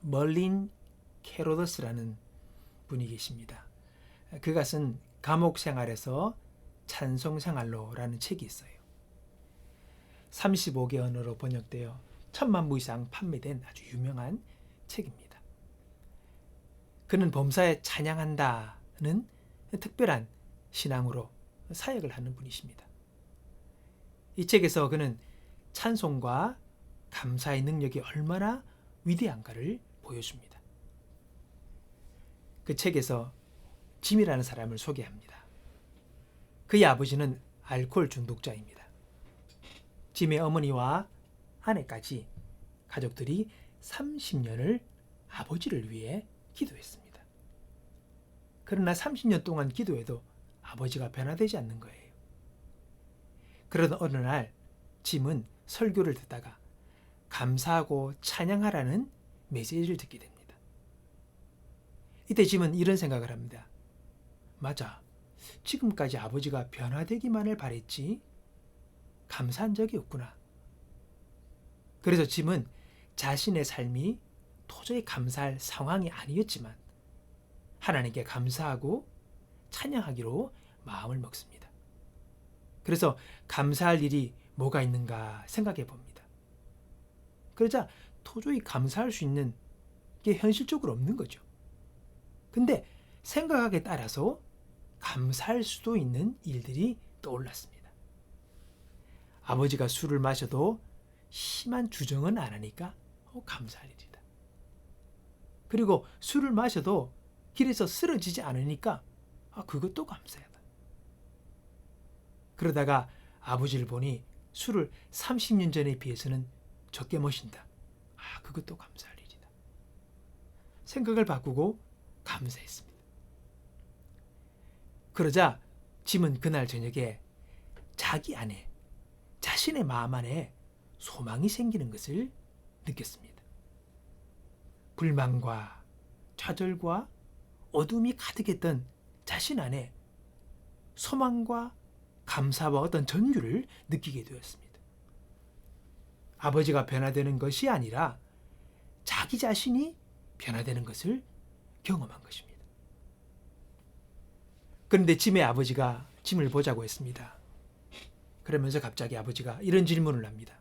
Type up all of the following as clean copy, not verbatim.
멀린 캐로더스라는 분이 계십니다. 그가 쓴 감옥 생활에서 찬송 생활로라는 책이 있어요. 35개 언어로 번역되어 10,000부 이상 판매된 아주 유명한 책입니다. 그는 범사에 찬양한다는 특별한 신앙으로 사역을 하는 분이십니다. 이 책에서 그는 찬송과 감사의 능력이 얼마나 위대한가를 보여줍니다. 그 책에서 짐이라는 사람을 소개합니다. 그의 아버지는 알코올 중독자입니다. 짐의 어머니와 아내까지 가족들이 30년을 아버지를 위해 기도했습니다. 그러나 30년 동안 기도해도 아버지가 변화되지 않는 거예요. 그러던 어느 날 짐은 설교를 듣다가 감사하고 찬양하라는 메시지를 듣게 됩니다. 이때 짐은 이런 생각을 합니다. 맞아. 지금까지 아버지가 변화되기만을 바랬지 감사한 적이 없구나. 그래서 짐은 자신의 삶이 도저히 감사할 상황이 아니었지만 하나님께 감사하고 찬양하기로 마음을 먹습니다. 그래서 감사할 일이 뭐가 있는가 생각해 봅니다. 그러자 도저히 감사할 수 있는 게 현실적으로 없는 거죠. 근데 생각하기에 따라서 감사할 수도 있는 일들이 떠올랐습니다. 아버지가 술을 마셔도 심한 주정은 안 하니까 감사할 일이다. 그리고 술을 마셔도 길에서 쓰러지지 않으니까 그것도 감사하다. 그러다가 아버지를 보니 술을 30년 전에 비해서는 적게 마신다. 그것도 감사할 일이다. 생각을 바꾸고 감사했습니다. 그러자 짐은 그날 저녁에 자기 안에 자신의 마음 안에 소망이 생기는 것을 느꼈습니다. 불만과 좌절과 어둠이 가득했던 자신 안에 소망과 감사와 어떤 전율을 느끼게 되었습니다. 아버지가 변화되는 것이 아니라 자기 자신이 변화되는 것을 경험한 것입니다. 그런데 짐의 아버지가 짐을 보자고 했습니다. 그러면서 갑자기 아버지가 이런 질문을 합니다.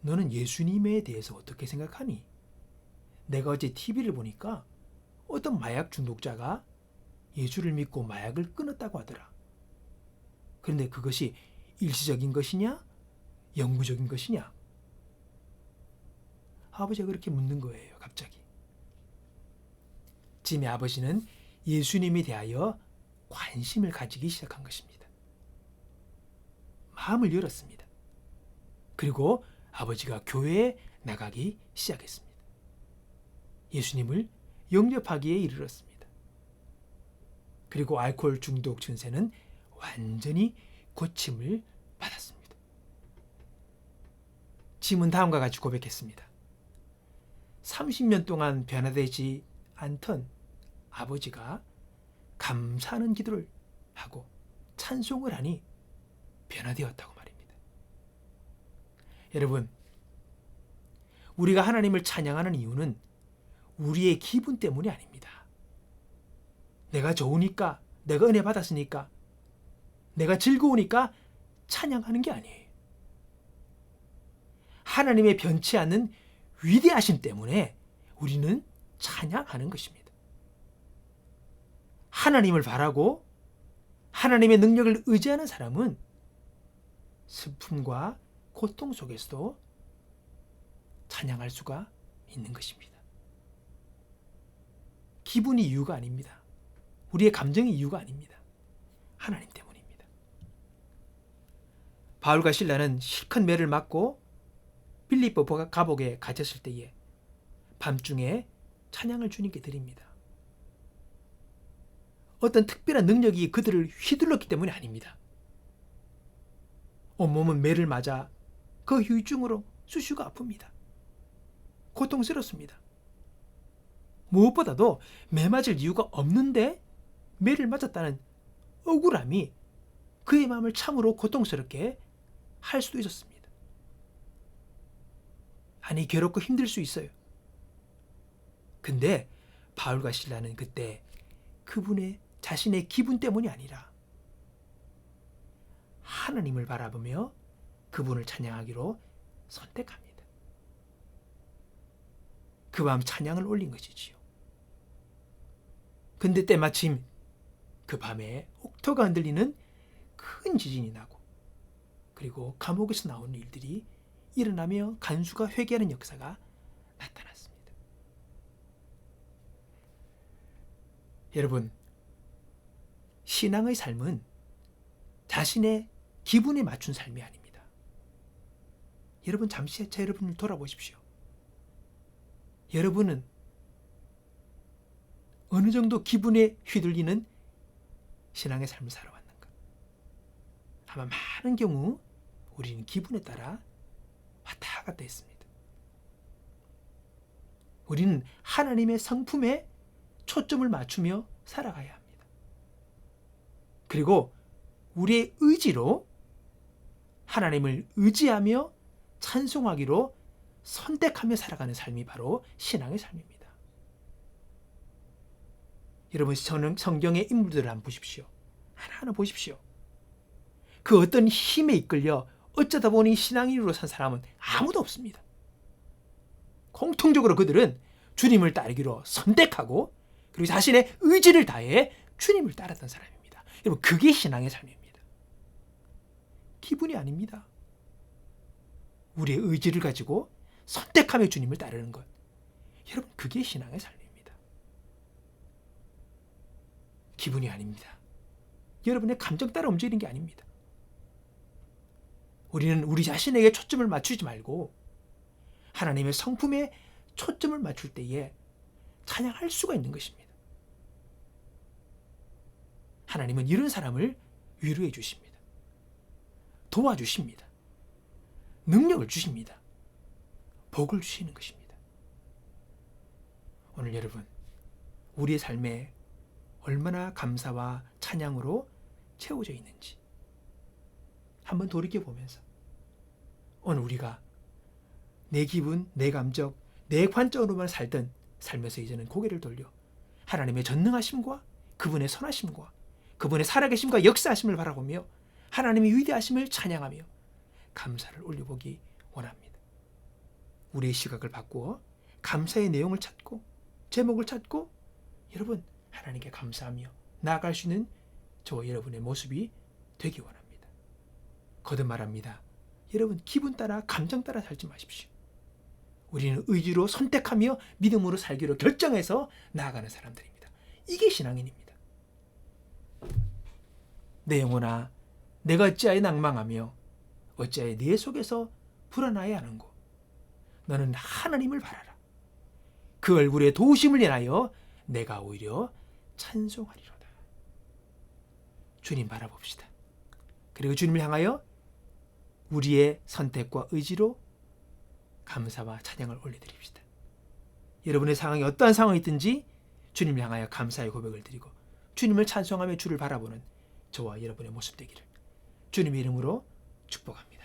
너는 예수님에 대해서 어떻게 생각하니? 내가 어제 TV를 보니까 어떤 마약 중독자가 예수를 믿고 마약을 끊었다고 하더라. 그런데 그것이 일시적인 것이냐? 영구적인 것이냐? 아버지가 그렇게 묻는 거예요, 갑자기. 짐의 아버지는 예수님에 대하여 관심을 가지기 시작한 것입니다. 마음을 열었습니다. 그리고 아버지가 교회에 나가기 시작했습니다. 예수님을 영접하기에 이르렀습니다. 그리고 알코올 중독 증세는 완전히 고침을 받았습니다. 짐은 다음과 같이 고백했습니다. 30년 동안 변화되지 않던 아버지가 감사하는 기도를 하고 찬송을 하니 변화되었다고 말입니다. 여러분, 우리가 하나님을 찬양하는 이유는 우리의 기분 때문이 아닙니다. 내가 좋으니까, 내가 은혜 받았으니까, 내가 즐거우니까 찬양하는 게 아니에요. 하나님의 변치 않는 위대하심 때문에 우리는 찬양하는 것입니다. 하나님을 바라고 하나님의 능력을 의지하는 사람은 슬픔과 고통 속에서도 찬양할 수가 있는 것입니다. 기분이 이유가 아닙니다. 우리의 감정이 이유가 아닙니다. 하나님 때문입니다. 바울과 실라는 실컷 매를 맞고 빌립보 감옥에 갇혔을 때에 밤중에 찬양을 주님께 드립니다. 어떤 특별한 능력이 그들을 휘둘렀기 때문이 아닙니다. 온몸은 매를 맞아 그 후유증으로 수시가 아픕니다. 고통스럽습니다. 무엇보다도 매 맞을 이유가 없는데 매를 맞았다는 억울함이 그의 마음을 참으로 고통스럽게 할 수도 있었습니다. 아니, 괴롭고 힘들 수 있어요. 근데 바울과 실라는 그때 그분의 자신의 기분 때문이 아니라 하나님을 바라보며 그분을 찬양하기로 선택합니다. 그 밤 찬양을 올린 것이지요. 근데 때마침 그 밤에 옥토가 흔들리는 큰 지진이 나고 그리고 감옥에서 나오는 일들이 일어나며 간수가 회개하는 역사가 나타났습니다. 여러분, 신앙의 삶은 자신의 기분에 맞춘 삶이 아닙니다. 여러분 잠시 여러분을 돌아보십시오. 여러분은 어느 정도 기분에 휘둘리는 신앙의 삶을 살아왔는가? 아마 많은 경우 우리는 기분에 따라 왔다 갔다 했습니다. 우리는 하나님의 성품에 초점을 맞추며 살아가야 합니다. 그리고 우리의 의지로 하나님을 의지하며 찬송하기로 선택하며 살아가는 삶이 바로 신앙의 삶입니다. 여러분 성경의 인물들을 한번 보십시오. 하나하나 보십시오. 그 어떤 힘에 이끌려 어쩌다 보니 신앙인으로 산 사람은 아무도 없습니다. 공통적으로 그들은 주님을 따르기로 선택하고 그리고 자신의 의지를 다해 주님을 따랐던 사람입니다. 여러분 그게 신앙의 삶입니다. 기분이 아닙니다. 우리의 의지를 가지고 선택하며 주님을 따르는 것. 여러분 그게 신앙의 삶입니다. 기분이 아닙니다. 여러분의 감정 따라 움직이는 게 아닙니다. 우리는 우리 자신에게 초점을 맞추지 말고 하나님의 성품에 초점을 맞출 때에 찬양할 수가 있는 것입니다. 하나님은 이런 사람을 위로해 주십니다. 도와주십니다. 능력을 주십니다. 복을 주시는 것입니다. 오늘 여러분 우리의 삶에 얼마나 감사와 찬양으로 채워져 있는지 한번 돌이켜보면서 오늘 우리가 내 기분, 내 감정, 내 관점으로만 살던 삶에서 이제는 고개를 돌려 하나님의 전능하심과 그분의 선하심과 그분의 살아계심과 역사하심을 바라보며 하나님의 위대하심을 찬양하며 감사를 올려보기 원합니다. 우리의 시각을 바꾸어 감사의 내용을 찾고 제목을 찾고 여러분 하나님께 감사하며 나아갈 수 있는 저와 여러분의 모습이 되기 원합니다. 거듭 말합니다. 여러분 기분 따라 감정 따라 살지 마십시오. 우리는 의지로 선택하며 믿음으로 살기로 결정해서 나아가는 사람들입니다. 이게 신앙인입니다. 내 영혼아 내가 어찌하여 낭망하며 어찌하여 내 속에서 불안하여 하는고 너는 하나님을 바라라. 그 얼굴의 도우심을 인하여 내가 오히려 찬송하리로다. 주님 바라봅시다. 그리고 주님을 향하여 우리의 선택과 의지로 감사와 찬양을 올려드립시다. 여러분의 상황이 어떠한 상황이 있든지 주님을 향하여 감사의 고백을 드리고 주님을 찬송하며 주를 바라보는 저와 여러분의 모습 되기를 주님의 이름으로 축복합니다.